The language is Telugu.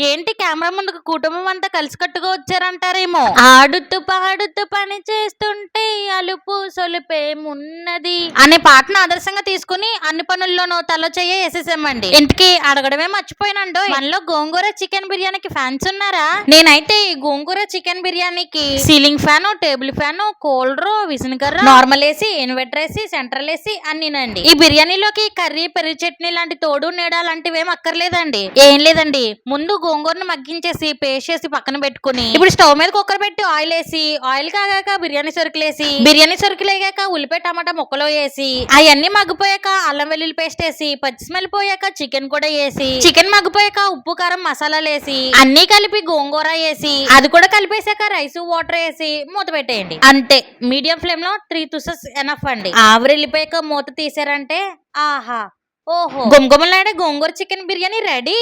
ఏంటి కెమెరా ముందుకు కుటుంబం అంతా కలిసికట్టుగా వచ్చారంటారేమో. ఆడుతూ పాడుతూ పని చేస్తుంటే అలుపు సొలుపేమున్నది అనే పాటను ఆదర్శంగా తీసుకుని అన్ని పనుల్లోనూ తల చెయ్య వేసేసామండి. ఇంటికి అడగడమే మర్చిపోయినండో, మనలో గోంగూర చికెన్ బిర్యానీకి ఫ్యాన్స్ ఉన్నారా? నేనైతే ఈ గోంగూర చికెన్ బిర్యానీకి ceiling fan, table fan, cooler, విసునకర్ర, normal AC, inverter AC, central AC అన్నీనండి. ఈ బిర్యానీలోకి కర్రీ, పెరుగు చట్నీ లాంటి తోడు నీడ లాంటివి ఏం అక్కర్లేదండి. ఏం లేదండి, ముందు గోంగూరను మగ్గించేసి పేస్ట్ చేసి పక్కన పెట్టుకుని ఇప్పుడు స్టవ్ మీద కుక్కర్ పెట్టి ఆయిల్ వేసి, ఆయిల్ కాగాక బిర్యానీ సరుకులేసి, బిర్యానీ సరుకులు వేగాక ఉల్లిపాయ టమాటా ముక్కలు వేసి, అవన్నీ మగ్గిపోయాక అల్లం వెల్లుల్లి పేస్ట్ వేసి, పచ్చి స్మెల్ పోయాక చికెన్ కూడా వేసి, చికెన్ మగ్గిపోయాక ఉప్పు కారం మసాలాలు వేసి, అన్ని కలిపి గోంగూర వేసి, అది కూడా కలిపేసాక రైస్ వాటర్ వేసి మూత పెట్టేయండి. అంతే, మీడియం ఫ్లేమ్ లో 3 తుసెస్ ఎనఫ్ అండి. ఆవిరి వెళ్ళిపోయాక మూత తీసారంటే ఆహా ఓహో గుమగుమలాడే గోంగూర చికెన్ బిర్యానీ రెడీ.